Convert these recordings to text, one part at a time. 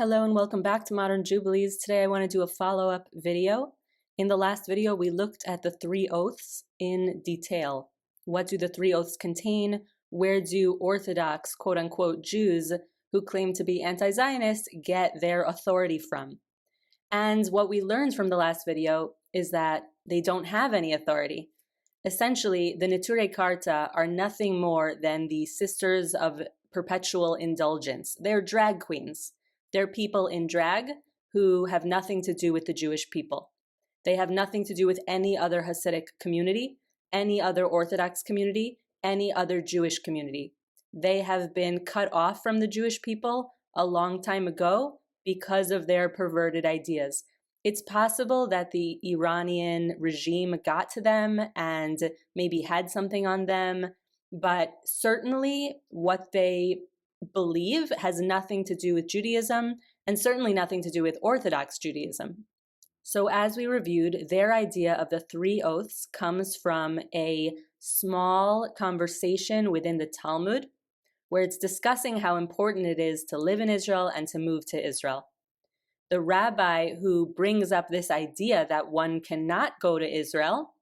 Hello and welcome back to Modern Jubilees. Today I want to do a follow-up video. In the last video, we looked at the three oaths in detail. What do the three oaths contain? Where do Orthodox, quote-unquote, Jews who claim to be anti-Zionist get their authority from? And what we learned from the last video is that they don't have any authority. Essentially, the Neturei Karta are nothing more than the sisters of perpetual indulgence. They're drag queens. They're people in drag who have nothing to do with the Jewish people. They have nothing to do with any other Hasidic community, any other Orthodox community, any other Jewish community. They have been cut off from the Jewish people a long time ago because of their perverted ideas. It's possible that the Iranian regime got to them and maybe had something on them, but certainly what they believe has nothing to do with Judaism and certainly nothing to do with Orthodox Judaism. So as we reviewed, their idea of the three oaths comes from a small conversation within the Talmud where it's discussing how important it is to live in Israel and to move to Israel. The rabbi who brings up this idea that one cannot go to Israel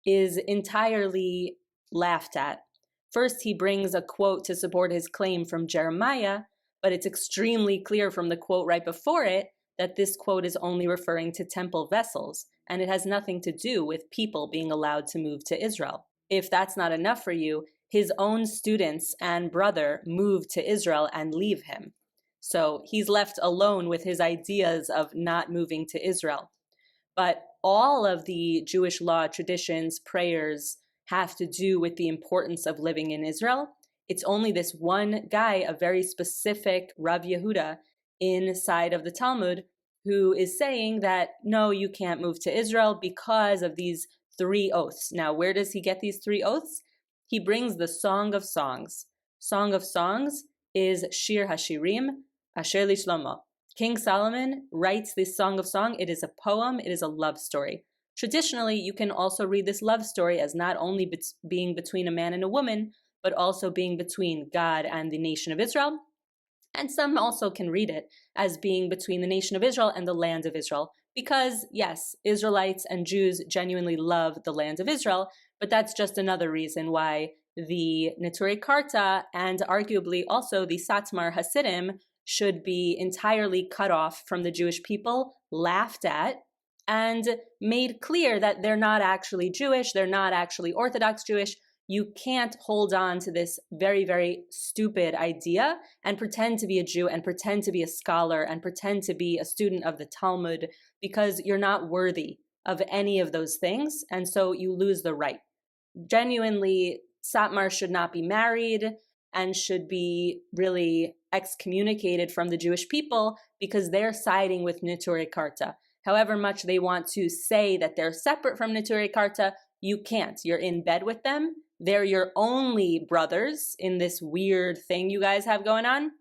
is entirely laughed at. First, he brings a quote to support his claim from Jeremiah, but it's extremely clear from the quote right before it that this quote is only referring to temple vessels, and it has nothing to do with people being allowed to move to Israel. If that's not enough for you, his own students and brother moved to Israel and leave him. So he's left alone with his ideas of not moving to Israel. But all of the Jewish law, traditions, prayers, have to do with the importance of living in Israel. It's only this one guy, a very specific Rav Yehuda inside of the Talmud, who is saying that, no, you can't move to Israel because of these three oaths. Now, where does he get these three oaths? He brings the Song of Songs. Song of Songs is Shir Hashirim, Asher Lishlomo. King Solomon writes this Song of Song. It is a poem. It is a love story. Traditionally, you can also read this love story as not only being between a man and a woman, but also being between God and the nation of Israel. And some also can read it as being between the nation of Israel and the land of Israel. Because, yes, Israelites and Jews genuinely love the land of Israel, but that's just another reason why the Neturei Karta and arguably also the Satmar Hassidim should be entirely cut off from the Jewish people, laughed at, and made clear that they're not actually Jewish, they're not actually Orthodox Jewish. You can't hold on to this very, very stupid idea and pretend to be a Jew and pretend to be a scholar and pretend to be a student of the Talmud because you're not worthy of any of those things, and so you lose the right. Genuinely, Satmar should not be married and should be really excommunicated from the Jewish people because they're siding with Neturei Karta. However much they want to say that they're separate from Neturei Karta, you can't. You're in bed with them. They're your only brothers in this weird thing you guys have going on.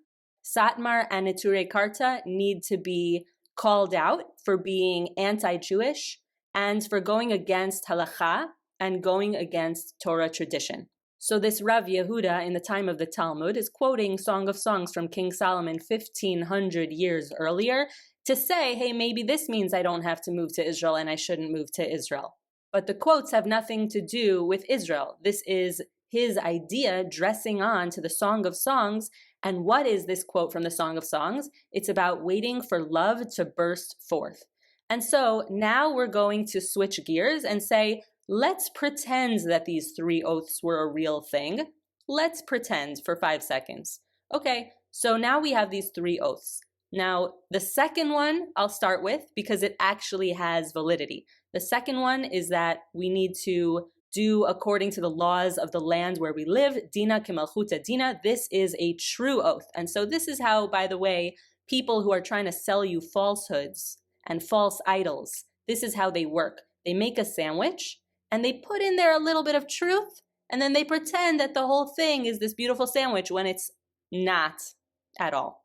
Satmar and Neturei Karta need to be called out for being anti-Jewish and for going against halacha and going against Torah tradition. So this Rav Yehuda in the time of the Talmud is quoting Song of Songs from King Solomon 1,500 years earlier to say, hey, maybe this means I don't have to move to Israel and I shouldn't move to Israel. But the quotes have nothing to do with Israel. This is his idea dressing on to the Song of Songs. And what is this quote from the Song of Songs? It's about waiting for love to burst forth. And so now we're going to switch gears and say, let's pretend that these three oaths were a real thing. Let's pretend for 5 seconds. Okay, so now we have these three oaths. Now, the second one I'll start with because it actually has validity. The second one is that we need to do according to the laws of the land where we live. Dina kemalchuta dina. This is a true oath. And so this is how, by the way, people who are trying to sell you falsehoods and false idols, this is how they work. They make a sandwich and they put in there a little bit of truth and then they pretend that the whole thing is this beautiful sandwich when it's not at all.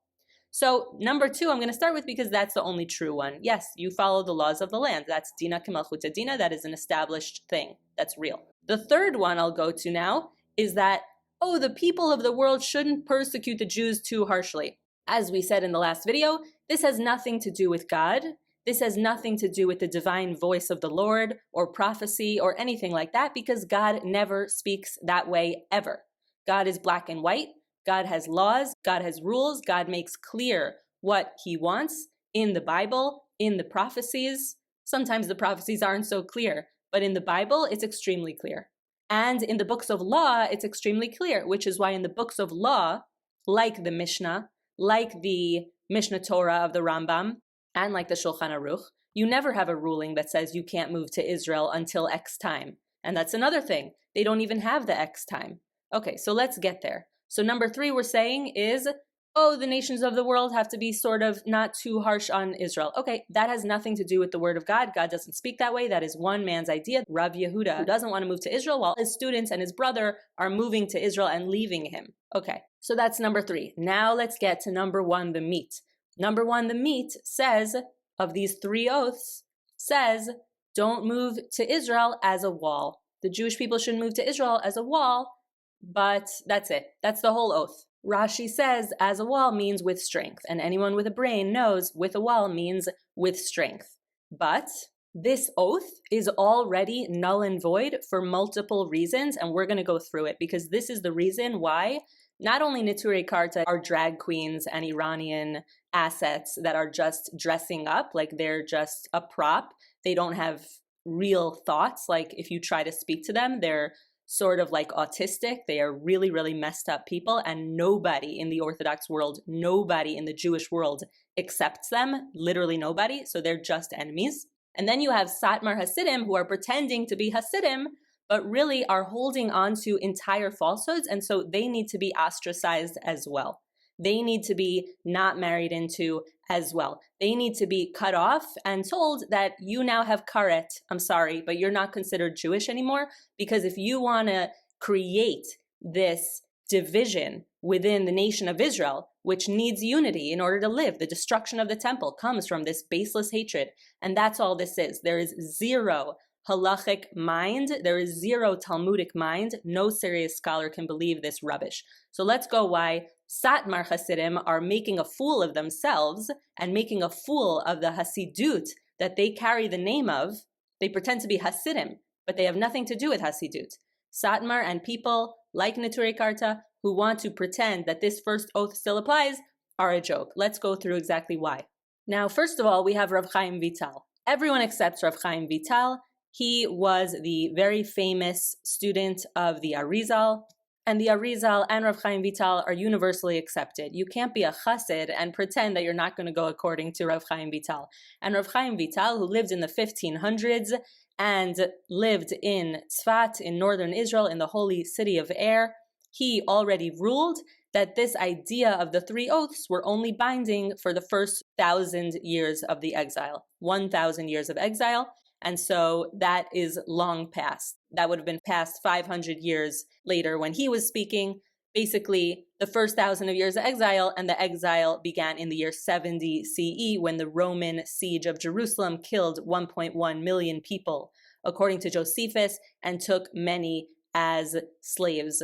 So number two, I'm going to start with because that's the only true one. Yes, you follow the laws of the land. That's dina kemalchuta dina. That is an established thing. That's real. The third one I'll go to now is that, oh, the people of the world shouldn't persecute the Jews too harshly. As we said in the last video, This has nothing to do with God. This has nothing to do with the divine voice of the Lord or prophecy or anything like that, because God never speaks that way ever. God is black and white. God has laws. God has rules. God makes clear what he wants in the Bible, in the prophecies. Sometimes the prophecies aren't so clear, but in the Bible, it's extremely clear. And in the books of law, it's extremely clear, which is why in the books of law, like the Mishnah, like the Mishnah Torah of the Rambam, and like the Shulchan Aruch, you never have a ruling that says you can't move to Israel until X time. And that's another thing. They don't even have the X time. Okay, so let's get there. So number 3 we're saying is, the nations of the world have to be sort of not too harsh on Israel. Okay, that has nothing to do with the word of God. God doesn't speak that way. That is one man's idea. Rav Yehuda, who doesn't want to move to Israel, while his students and his brother are moving to Israel and leaving him. Okay, so that's number 3. Now let's get to number 1, the meat. Number 1, the meat says, of these 3 oaths, says, don't move to Israel as a wall. The Jewish people shouldn't move to Israel as a wall, but that's it. That's the whole oath. Rashi says, as a wall means with strength, and anyone with a brain knows with a wall means with strength. But this oath is already null and void for multiple reasons, and we're going to go through it, because this is the reason why not only Neturei Karta are drag queens and Iranian assets that are just dressing up, like they're just a prop. They don't have real thoughts. Like if you try to speak to them, they're sort of like autistic. They are really, really messed up people, and nobody in the Orthodox world, nobody in the Jewish world accepts them, literally nobody, so they're just enemies. And then you have Satmar Hassidim, who are pretending to be Hasidim, but really are holding on to entire falsehoods, and so they need to be ostracized as well. They need to be not married into as well. They need to be cut off and told that you now have karet, I'm sorry, but you're not considered Jewish anymore, because if you want to create this division within the nation of Israel, which needs unity in order to live, the destruction of the temple comes from this baseless hatred, and that's all this is. There is zero halachic mind. There is zero Talmudic mind. No serious scholar can believe this rubbish. So let's go why Satmar Hassidim are making a fool of themselves and making a fool of the Hasidut that they carry the name of. They pretend to be Hasidim, but they have nothing to do with Hasidut. Satmar and people like Neturei Karta who want to pretend that this first oath still applies are a joke. Let's go through exactly why. Now, first of all, we have Rav Chaim Vital. Everyone accepts Rav Chaim Vital. He was the very famous student of the Arizal, and the Arizal and Rav Chaim Vital are universally accepted. You can't be a chassid and pretend that you're not going to go according to Rav Chaim Vital. And Rav Chaim Vital, who lived in the 1500s and lived in Tzfat in northern Israel, in the holy city of Er, he already ruled that this idea of the 3 oaths were only binding for the first 1,000 years of the exile, 1,000 years of exile. And so that is long past. That would have been past 500 years later when he was speaking. Basically, the first 1,000 of years of exile, and the exile began in the year 70 CE when the Roman siege of Jerusalem killed 1.1 million people, according to Josephus, and took many as slaves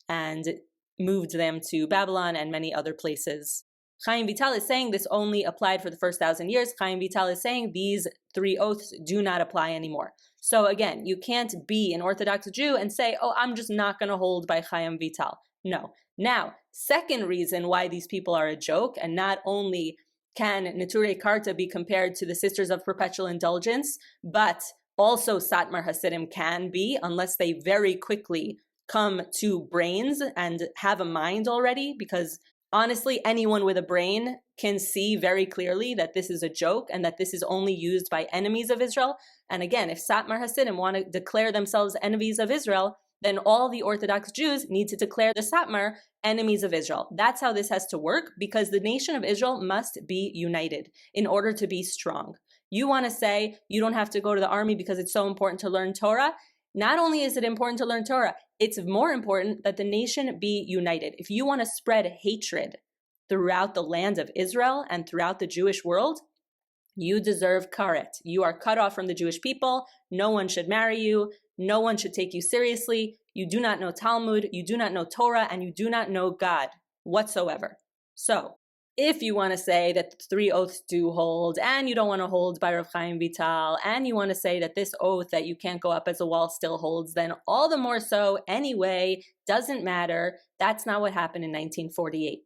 and moved them to Babylon and many other places. Chaim Vital is saying this only applied for the first 1,000 years. Chaim Vital is saying these 3 oaths do not apply anymore. So again, you can't be an Orthodox Jew and say, I'm just not going to hold by Chaim Vital. No. Now, second reason why these people are a joke, and not only can Neturei Karta be compared to the Sisters of Perpetual Indulgence, but also Satmar Hassidim can be, unless they very quickly come to brains and have a mind already, because honestly, anyone with a brain can see very clearly that this is a joke and that this is only used by enemies of Israel. And again, if Satmar Hassidim want to declare themselves enemies of Israel, then all the Orthodox Jews need to declare the Satmar enemies of Israel. That's how this has to work, because the nation of Israel must be united in order to be strong. You want to say you don't have to go to the army because it's so important to learn Torah. Not only is it important to learn Torah, it's more important that the nation be united. If you want to spread hatred throughout the land of Israel and throughout the Jewish world, you deserve karet. You are cut off from the Jewish people. No one should marry you. No one should take you seriously. You do not know Talmud. You do not know Torah, and you do not know God whatsoever. So if you want to say that the three oaths do hold, and you don't want to hold by Rav Chaim Vital, and you want to say that this oath that you can't go up as a wall still holds, then all the more so anyway, doesn't matter. That's not what happened in 1948.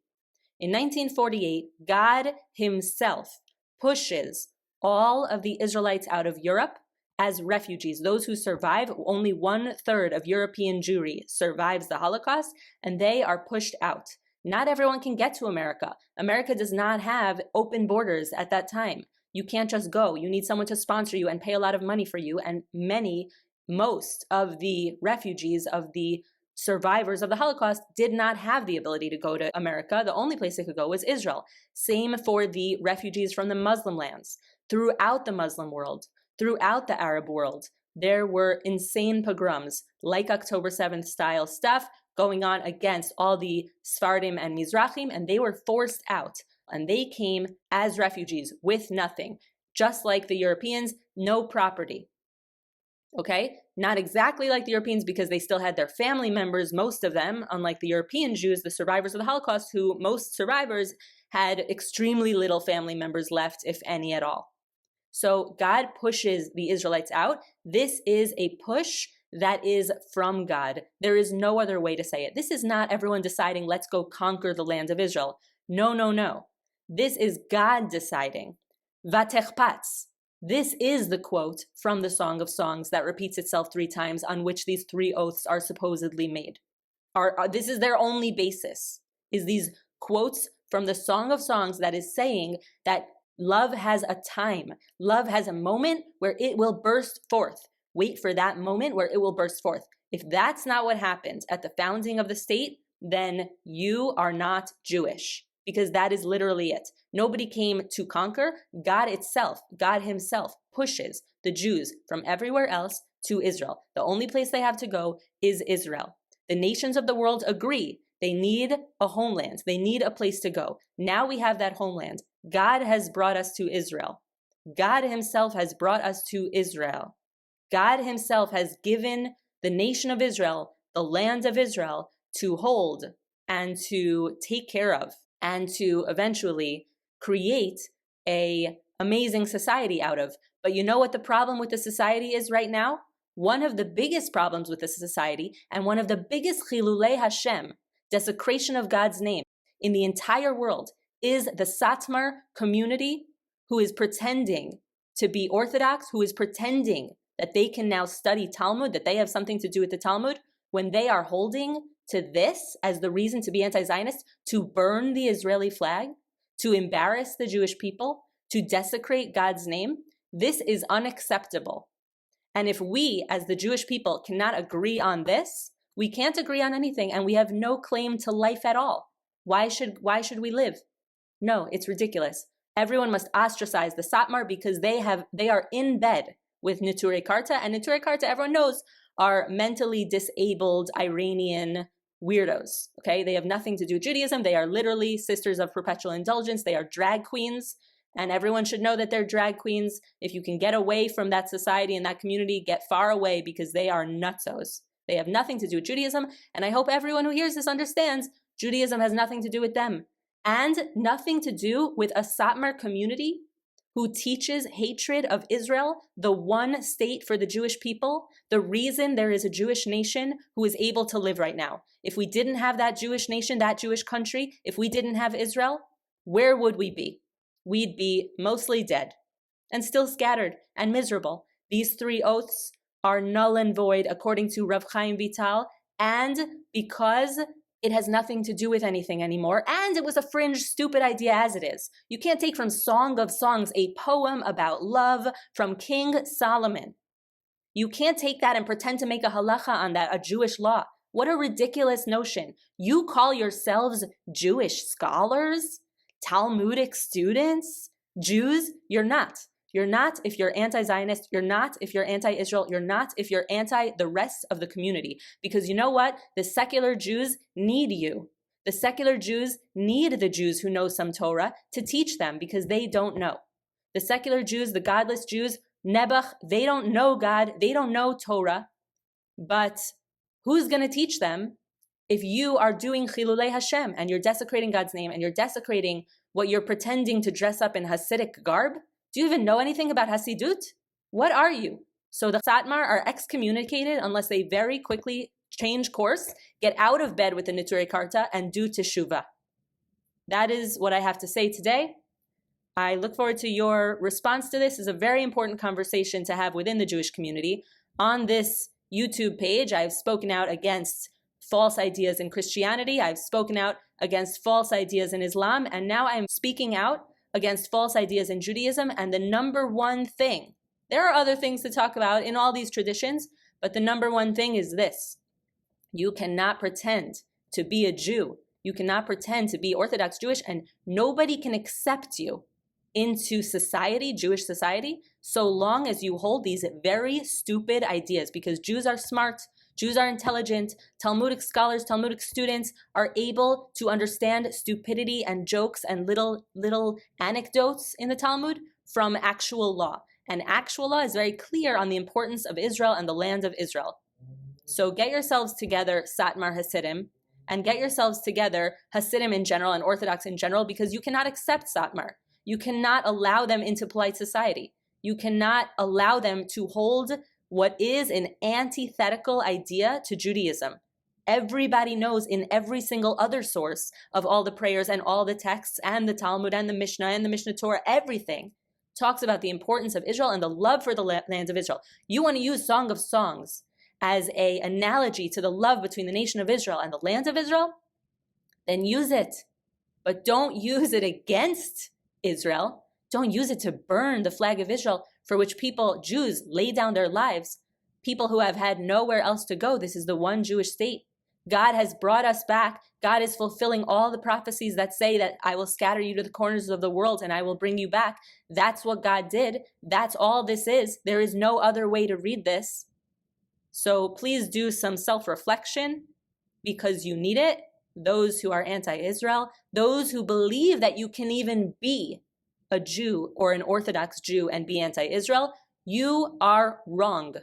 In 1948, God himself pushes all of the Israelites out of Europe as refugees. Those who survive, only 1/3 of European Jewry survives the Holocaust, and they are pushed out. Not everyone can get to America. America does not have open borders at that time. You can't just go. You need someone to sponsor you and pay a lot of money for you. And most of the refugees, of the survivors of the Holocaust, did not have the ability to go to America. The only place they could go was Israel. Same for the refugees from the Muslim lands. Throughout the Muslim world, throughout the Arab world, there were insane pogroms, like October 7th style stuff, going on against all the Sfardim and Mizrahim, and they were forced out. And they came as refugees with nothing. Just like the Europeans, no property. Okay? Not exactly like the Europeans, because they still had their family members, most of them, unlike the European Jews, the survivors of the Holocaust, who most survivors had extremely little family members left, if any at all. So God pushes the Israelites out. This is a push that is from God. There is no other way to say it. This is not everyone deciding, let's go conquer the land of Israel. No, no, no. This is God deciding. Vatechpatz. This is the quote from the Song of Songs that repeats itself 3 times, on which these 3 oaths are supposedly made. This is their only basis, is these quotes from the Song of Songs that is saying that love has a time. Love has a moment where it will burst forth. Wait for that moment where it will burst forth. If that's not what happened at the founding of the state, then you are not Jewish, because that is literally it. Nobody came to conquer. God itself, God himself, pushes the Jews from everywhere else to Israel. The only place they have to go is Israel. The nations of the world agree. They need a homeland. They need a place to go. Now we have that homeland. God has brought us to Israel. God himself has brought us to Israel. God himself has given the nation of Israel, the land of Israel, to hold and to take care of, and to eventually create an amazing society out of. But you know what the problem with the society is right now? One of the biggest problems with the society, and one of the biggest chilulei Hashem, desecration of God's name in the entire world, is the Satmar community, who is pretending to be Orthodox, who is pretending that they can now study Talmud, that they have something to do with the Talmud, when they are holding to this as the reason to be anti-Zionist, to burn the Israeli flag, to embarrass the Jewish people, to desecrate God's name. This is unacceptable. And if we, as the Jewish people, cannot agree on this, we can't agree on anything, and we have no claim to life at all. Why should we live? No, it's ridiculous. Everyone must ostracize the Satmar, because they are in bed with Neturei Karta, and Neturei Karta, everyone knows, are mentally disabled Iranian weirdos. Okay, they have nothing to do with Judaism. They are literally sisters of perpetual indulgence. They are drag queens, and everyone should know that they're drag queens. If you can get away from that society and that community, get far away, because they are nutsos. They have nothing to do with Judaism, and I hope everyone who hears this understands Judaism has nothing to do with them, and nothing to do with a Satmar community who teaches hatred of Israel, the one state for the Jewish people, the reason there is a Jewish nation who is able to live right now. If we didn't have that Jewish nation, that Jewish country, if we didn't have Israel, where would we be? We'd be mostly dead, and still scattered and miserable. These 3 oaths are null and void according to Rav Chaim Vital, and because it has nothing to do with anything anymore, and it was a fringe, stupid idea as it is. You can't take from Song of Songs a poem about love from King Solomon. You can't take that and pretend to make a halacha on that, a Jewish law. What a ridiculous notion. You call yourselves Jewish scholars? Talmudic students? Jews? You're not. You're not if you're anti-Zionist. You're not if you're anti-Israel. You're not if you're anti the rest of the community. Because you know what? The secular Jews need you. The secular Jews need the Jews who know some Torah to teach them, because they don't know. The secular Jews, the godless Jews, Nebuch, they don't know God. They don't know Torah. But who's going to teach them if you are doing Chilulei Hashem and you're desecrating God's name and you're desecrating what you're pretending to dress up in Hasidic garb? Do you even know anything about Hasidut? What are you? So the Satmar are excommunicated unless they very quickly change course, get out of bed with the Neturei Karta, and do teshuvah. That is what I have to say today. I look forward to your response to this. It's a very important conversation to have within the Jewish community. On this YouTube page, I've spoken out against false ideas in Christianity. I've spoken out against false ideas in Islam. And now I'm speaking out against false ideas in Judaism. And the number one thing, there are other things to talk about in all these traditions, but the number one thing is this. You cannot pretend to be a Jew. You cannot pretend to be Orthodox Jewish, and nobody can accept you into society, Jewish society, so long as you hold these very stupid ideas, because Jews are smart, Jews are intelligent, Talmudic scholars, Talmudic students are able to understand stupidity and jokes and little anecdotes in the Talmud from actual law. And actual law is very clear on the importance of Israel and the land of Israel. So get yourselves together, Satmar Hassidim, and get yourselves together, Hasidim in general and Orthodox in general, because you cannot accept Satmar. You cannot allow them into polite society. You cannot allow them to hold what is an antithetical idea to Judaism. Everybody knows in every single other source of all the prayers and all the texts and the Talmud and the Mishnah and the Mishnah Torah, everything talks about the importance of Israel and the love for the land of Israel. You want to use Song of Songs as an analogy to the love between the nation of Israel and the land of Israel? Then use it. But don't use it against Israel. Don't use it to burn the flag of Israel, for which people, Jews, lay down their lives. People who have had nowhere else to go. This is the one Jewish state. God has brought us back. God is fulfilling all the prophecies that say that I will scatter you to the corners of the world and I will bring you back. That's what God did. That's all this is. There is no other way to read this. So please do some self-reflection, because you need it. Those who are anti-Israel, those who believe that you can even be a Jew or an Orthodox Jew and be anti-Israel, you are wrong.